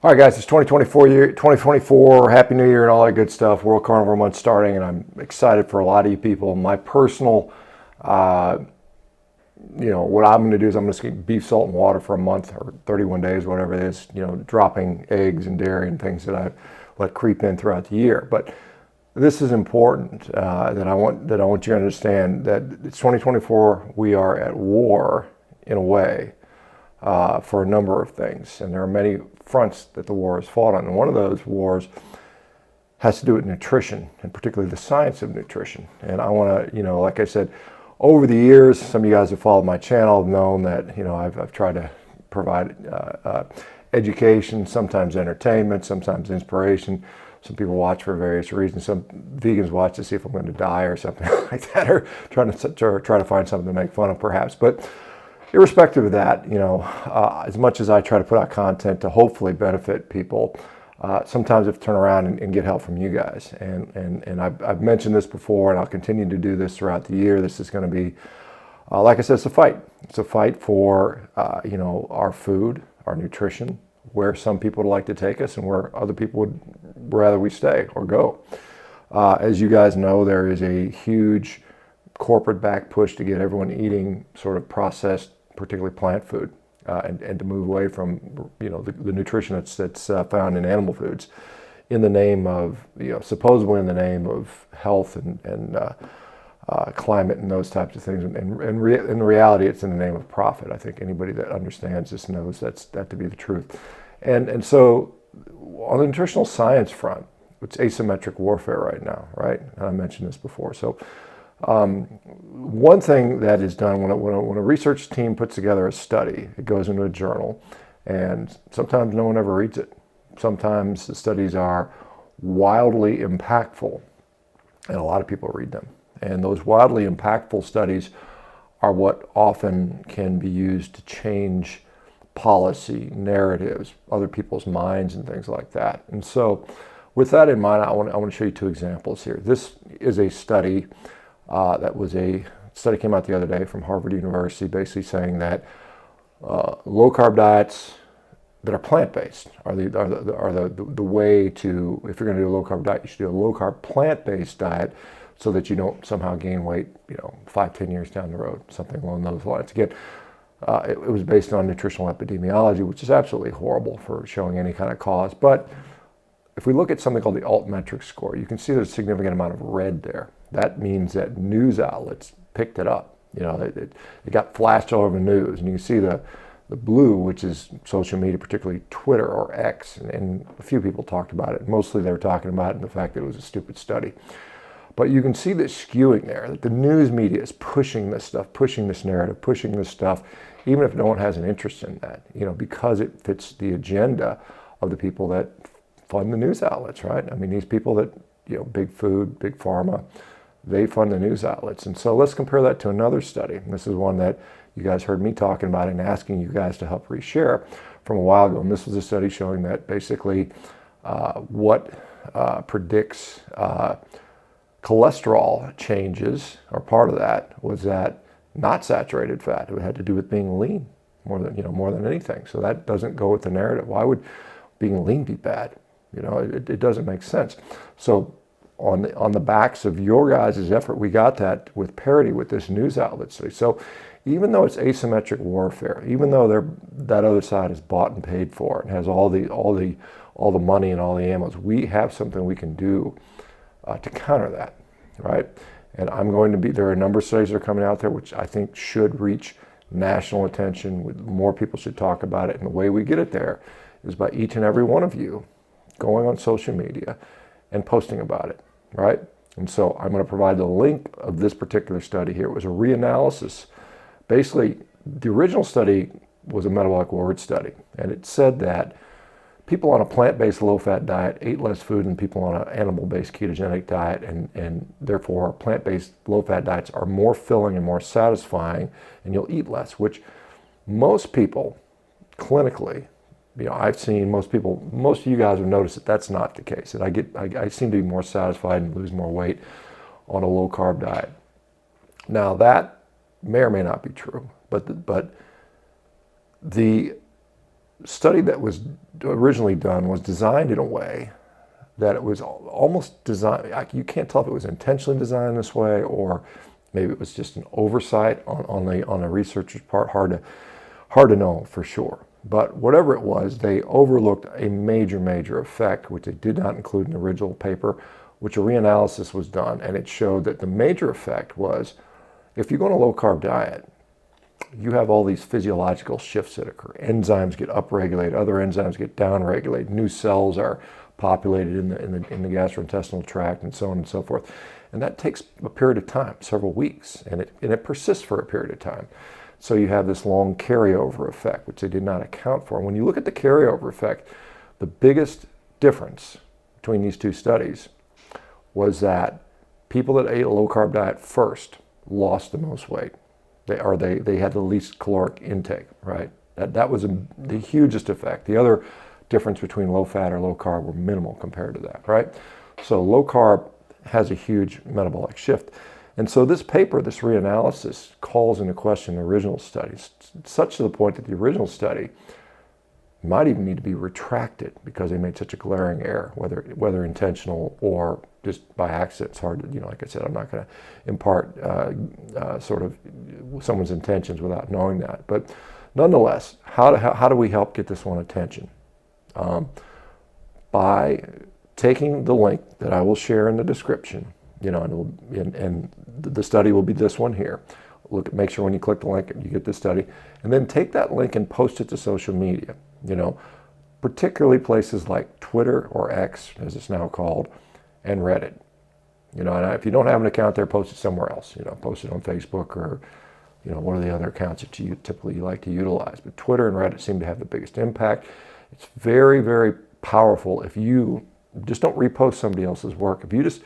All right, guys, it's 2024. Happy New Year and all that good stuff. World Carnivore Month starting, and I'm excited for a lot of you people. My personal, uh, what I'm going to do is I'm going to eat beef, salt, and water for a month or 31 days, whatever it is. Dropping eggs and dairy and things that I let creep in throughout the year. But this is important that I want you to understand that it's 2024. We are at war in a way for a number of things. And there are many fronts that the war is fought on. And one of those wars has to do with nutrition, and particularly the science of nutrition. And I want to, like I said, over the years, some of you guys have followed my channel have known that, I've tried to provide education, sometimes entertainment, sometimes inspiration. Some people watch for various reasons. Some vegans watch to see if I'm going to die or something like that, or try to find something to make fun of, perhaps. But irrespective of that, as much as I try to put out content to hopefully benefit people, sometimes I have to turn around and get help from you guys. And I've mentioned this before, and I'll continue to do this throughout the year. This is going to be, like I said, it's a fight. It's a fight for, our food, our nutrition, where some people would like to take us and where other people would rather we stay or go. As you guys know, there is a huge corporate back push to get everyone eating sort of processed, particularly plant food, and to move away from the nutrition that's found in animal foods, in the name of supposedly in the name of health and climate and those types of things. And in reality, it's in the name of profit. I think anybody that understands this knows that to be the truth. And so on the nutritional science front, it's asymmetric warfare right now, right? And I mentioned this before. So one thing that is done when a research team puts together a study, it goes into a journal, and sometimes no one ever reads it. Sometimes the studies are wildly impactful, and a lot of people read them. And those wildly impactful studies are what often can be used to change policy, narratives, other people's minds, and things like that. And so with that in mind, I want to show you two examples here. This is a study came out the other day from Harvard University, basically saying that low carb diets that are plant based are the way to, if you're going to do a low carb diet, you should do a low carb plant based diet, so that you don't somehow gain weight 5-10 years down the road, something along those lines. Again, it was based on nutritional epidemiology, which is absolutely horrible for showing any kind of cause. But if we look at something called the altmetric score, you can see there's a significant amount of red there. That means that news outlets picked it up. It got flashed all over the news. And you can see the blue, which is social media, particularly Twitter or X. And a few people talked about it. Mostly they were talking about it and the fact that it was a stupid study. But you can see this skewing there, that the news media is pushing this stuff, pushing this narrative, pushing this stuff, even if no one has an interest in that, because it fits the agenda of the people that fund the news outlets, right? I mean, these people that, big food, big pharma, they fund the news outlets. And so let's compare that to another study. And this is one that you guys heard me talking about and asking you guys to help reshare from a while ago. And this was a study showing that basically what predicts cholesterol changes, or part of that, was that not saturated fat. It had to do with being lean more than anything. So that doesn't go with the narrative. Why would being lean be bad? It doesn't make sense. So on the backs of your guys' effort, we got that with parity with this news outlet study. So even though it's asymmetric warfare, even though that other side is bought and paid for and has all the money and all the ammo, we have something we can do to counter that, right? And there are a number of studies that are coming out there which I think should reach national attention. More people should talk about it. And the way we get it there is by each and every one of you going on social media and posting about it, right? And so I'm going to provide the link of this particular study here. It was a reanalysis. Basically, the original study was a metabolic ward study, and it said that people on a plant-based low-fat diet ate less food than people on an animal-based ketogenic diet, and therefore plant-based low-fat diets are more filling and more satisfying, and you'll eat less, which most people clinically, I've seen most of you guys have noticed that that's not the case. And I seem to be more satisfied and lose more weight on a low carb diet. Now that may or may not be true, but the study that was originally done was designed in a way that it was almost designed, you can't tell if it was intentionally designed this way or maybe it was just an oversight on a researcher's part. Hard to know for sure. But whatever it was, they overlooked a major effect, which they did not include in the original paper, which a reanalysis was done, and it showed that the major effect was if you go on a low-carb diet, you have all these physiological shifts that occur. Enzymes get upregulated, other enzymes get downregulated, new cells are populated in the gastrointestinal tract, and so on and so forth. And that takes a period of time, several weeks, and it persists for a period of time. So you have this long carryover effect, which they did not account for. And when you look at the carryover effect, the biggest difference between these two studies was that people that ate a low-carb diet first lost the most weight. They had the least caloric intake, right? That was the hugest effect. The other difference between low-fat or low-carb were minimal compared to that, right? So low-carb has a huge metabolic shift. And so this paper, this reanalysis, calls into question the original studies, such to the point that the original study might even need to be retracted because they made such a glaring error, whether intentional or just by accident. It's hard to, like I said, I'm not going to impart sort of someone's intentions without knowing that. But nonetheless, how do we help get this one attention? By taking the link that I will share in the description, and the study will be this one here. Make sure when you click the link you get this study, and then take that link and post it to social media. Particularly places like Twitter or X, as it's now called, and Reddit. And if you don't have an account there, post it somewhere else. Post it on Facebook or what are the other accounts that you typically like to utilize. But Twitter and Reddit seem to have the biggest impact. It's very powerful if you just don't repost somebody else's work. If you just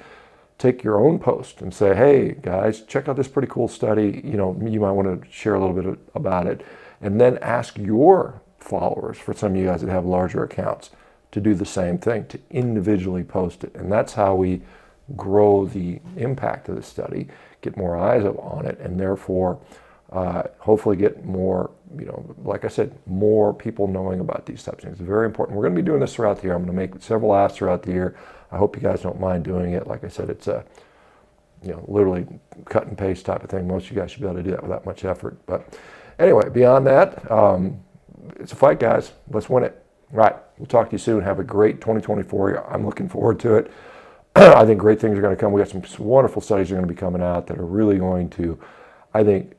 take your own post and say, hey guys, check out this pretty cool study, you might want to share a little bit about it, and then ask your followers, for some of you guys that have larger accounts, to do the same thing, to individually post it. And that's how we grow the impact of the study, get more eyes on it, and therefore hopefully get more, like I said, more people knowing about these types of things. It's very important. We're going to be doing this throughout the year. I'm going to make several apps throughout the year. I hope you guys don't mind doing it. Like I said, it's a literally cut and paste type of thing. Most of you guys should be able to do that without much effort. But anyway, beyond that, it's a fight, guys. Let's win it. All right. We'll talk to you soon. Have a great 2024. I'm looking forward to it. I think great things are going to come. We got some wonderful studies that are going to be coming out that are really going to, I think,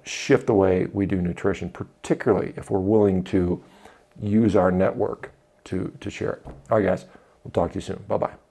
shift the way we do nutrition, particularly if we're willing to use our network to share it. All right, guys. We'll talk to you soon. Bye-bye.